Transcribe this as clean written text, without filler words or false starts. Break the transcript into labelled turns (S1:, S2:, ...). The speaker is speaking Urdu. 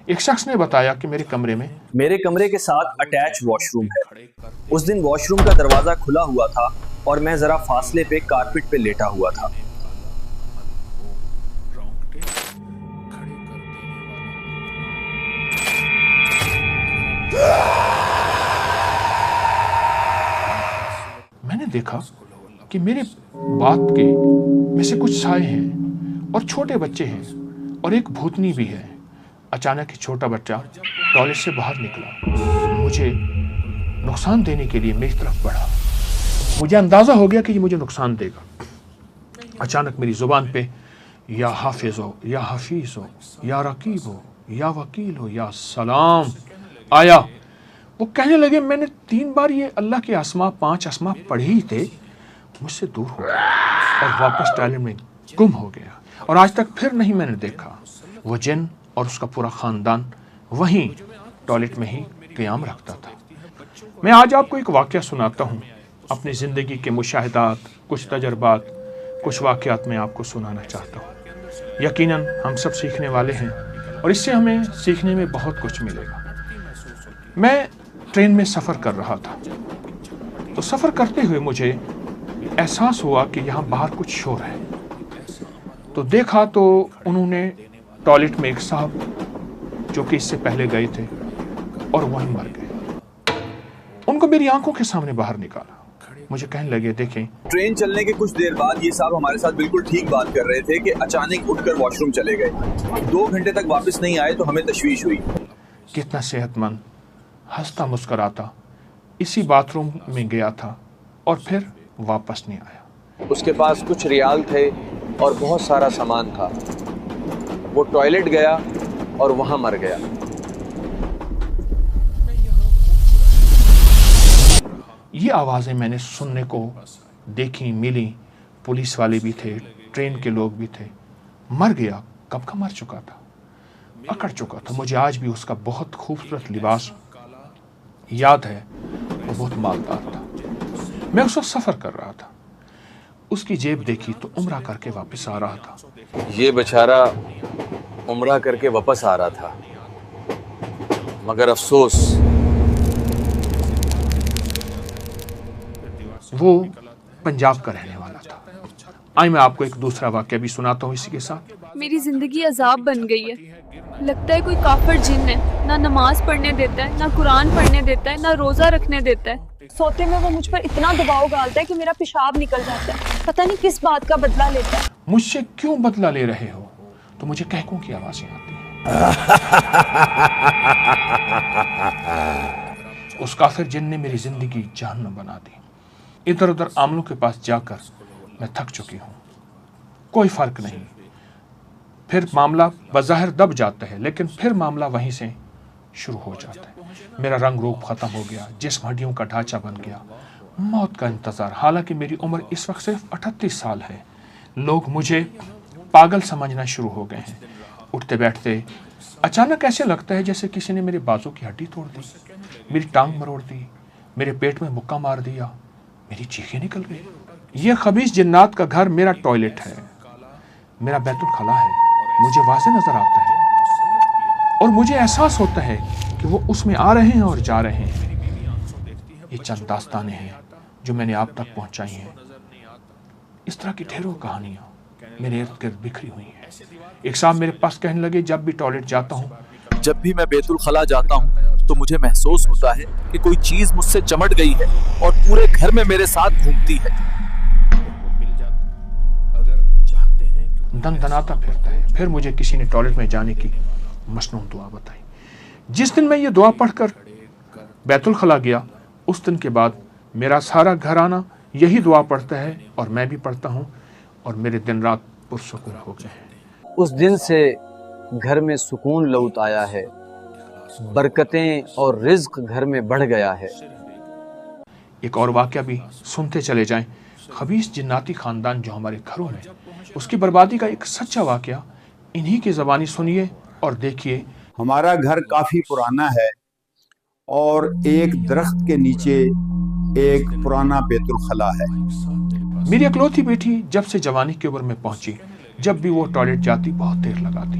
S1: ایک شخص نے بتایا کہ میرے کمرے کے ساتھ اٹیچ واش روم ہے۔ اس دن واش روم کا دروازہ کھلا ہوا تھا اور میں ذرا فاصلے پہ کارپٹ پہ لیٹا ہوا تھا۔ میں نے دیکھا کہ میرے بات کے میں سے کچھ سائے ہیں اور چھوٹے بچے ہیں اور ایک بھوتنی بھی ہے۔ اچانک ایک چھوٹا بچہ ٹوائلٹ سے باہر نکلا، مجھے نقصان دینے کے لیے میری طرف بڑھا۔ مجھے اندازہ ہو گیا کہ یہ مجھے نقصان دے گا۔ اچانک میری زبان پہ یا حافظ ہو، یا حفیظ ہو، یا رقیب ہو، یا وکیل ہو، یا سلام آیا۔ وہ کہنے لگے میں نے 3 بار یہ اللہ کے اسماء 5 اسماء پڑھے ہی تھے، مجھ سے دور ہو گیا اور واپس ٹائلٹ میں گم ہو گیا، اور آج تک پھر نہیں میں نے دیکھا۔ وہ جن اور اس کا پورا خاندان وہیں ٹوائلٹ میں ہی قیام رکھتا تھا۔ میں آج آپ کو ایک واقعہ سناتا ہوں، اپنی زندگی کے مشاہدات، کچھ تجربات، کچھ واقعات میں آپ کو سنانا چاہتا ہوں۔ یقیناً ہم سب سیکھنے والے ہیں اور اس سے ہمیں سیکھنے میں بہت کچھ ملے گا۔ میں ٹرین میں سفر کر رہا تھا، تو سفر کرتے ہوئے مجھے احساس ہوا کہ یہاں باہر کچھ شور ہے۔ تو دیکھا تو انہوں نے ٹوائلٹ میں ایک صاحب جو کہ اس سے پہلے گئے تھے اور وہیں مر گئے، ان کو میری آنکھوں کے سامنے باہر نکالا۔ مجھے کہنے لگے دیکھیں،
S2: ٹرین چلنے کے کچھ دیر بعد یہ صاحب ہمارے ساتھ بالکل ٹھیک بات کر رہے تھے کہ اچانک اٹھ کر واش روم چلے گئے، 2 گھنٹے تک واپس نہیں آئے تو ہمیں تشویش ہوئی۔
S1: کتنا صحت مند، ہنستا مسکراتا اسی باتھ روم میں گیا تھا اور پھر واپس نہیں آیا۔
S2: اس کے پاس کچھ ریال تھے اور بہت سارا سامان تھا، وہ ٹوائلٹ گیا اور وہاں مر گیا۔
S1: یہ آوازیں میں نے سننے کو دیکھی، ملی، پولیس والے بھی تھے، ٹرین کے لوگ بھی تھے۔ مر گیا، کب کا مر چکا تھا، اکڑ چکا تھا۔ مجھے آج بھی اس کا بہت خوبصورت لباس یاد ہے، وہ بہت مالدار تھا۔ میں اس وقت سفر کر رہا تھا، اس کی جیب دیکھی تو عمرہ کر کے واپس آ رہا تھا۔
S2: یہ بیچارہ عمرہ کر کے واپس آ رہا تھا، مگر افسوس
S1: وہ پنجاب کا رہنے والا تھا۔ آئیں میں آپ کو ایک دوسرا واقعہ بھی سناتا ہوں اسی کے ساتھ۔
S3: میری زندگی عذاب بن گئی ہے، لگتا ہے کوئی کافر جن ہے، نہ نماز پڑھنے دیتا ہے، نہ قرآن پڑھنے دیتا ہے، نہ روزہ رکھنے دیتا ہے۔ سوتے میں وہ مجھ پر اتنا دباؤ ڈالتا ہے کہ میرا پیشاب نکل جاتا ہے، پتہ نہیں کس بات کا بدلہ لیتا ہے۔
S1: مجھ سے کیوں بدلہ لے رہے ہو؟ تو مجھے کہکوں کی آوازیں آتی ہیں۔ اس کافر جن نے میری زندگی جہنم بنا دی۔ ادھر ادھر عاملوں کے پاس جا کر میں تھک چکی ہوں، کوئی فرق نہیں۔ پھر معاملہ بظاہر دب جاتا ہے لیکن پھر معاملہ وہیں سے شروع ہو جاتا ہے۔ میرا رنگ روپ ختم ہو گیا، جسم ہڈیوں کا ڈھانچہ بن گیا، موت کا انتظار، حالانکہ میری عمر اس وقت صرف 38 سال ہے۔ لوگ مجھے پاگل سمجھنا شروع ہو گئے ہیں۔ اٹھتے بیٹھتے اچانک ایسے لگتا ہے جیسے کسی نے میرے بازو کی ہڈی توڑ دی، میری ٹانگ مروڑ دی، میرے پیٹ میں مکہ مار دیا، میری چیخیں نکل گئی۔ یہ خبیث جنات کا گھر میرا ٹوائلٹ ہے، میرا بیت الخلا ہے، مجھے واضح نظر آتا ہے اور مجھے احساس ہوتا ہے کہ وہ اس میں آ رہے ہیں اور جا رہے ہیں۔ یہ چند داستانیں ہیں جو میں نے آپ تک پہنچائی ہیں۔ اس طرح کی ڈھیروں کہانیاں میرے ارد گرد بکھری ہوئی ہیں۔ ایک صاحب میرے پاس کہنے لگے جب بھی ٹوائلٹ جاتا ہوں،
S2: جب بھی میں بیت الخلا جاتا ہوں تو مجھے محسوس ہوتا ہے کہ کوئی چیز مجھ سے چمٹ گئی ہے اور پورے گھر میں میرے ساتھ گھومتی ہے۔
S1: دن دناتا پھرتا ہے۔ پھر مجھے کسی نے ٹوائلٹ میں جانے کی مصنون دعا بتائی۔ جس دن میں یہ دعا پڑھ کر بیت الخلا گیا، اس دن کے بعد میرا سارا گھرانہ یہی دعا پڑھتا ہے اور میں بھی پڑھتا ہوں، اور میرے دن رات پرسکون ہو گئے ہیں۔
S2: اس دن سے گھر میں سکون لوٹ آیا ہے، برکتیں اور رزق گھر میں بڑھ گیا ہے۔
S1: ایک اور واقعہ بھی سنتے چلے جائیں۔ خبیث جناتی خاندان جو ہمارے گھروں میں، اس کی بربادی کا ایک سچا واقعہ انہی کی زبانی سنیے اور دیکھیے۔
S4: ہمارا گھر کافی پرانا ہے اور ایک درخت کے نیچے ایک پرانا بیت الخلا ہے۔
S1: میری اکلوتی بیٹی جب سے جوانی کی عمر میں پہنچی، جب بھی وہ ٹوائلٹ جاتی بہت دیر لگاتی،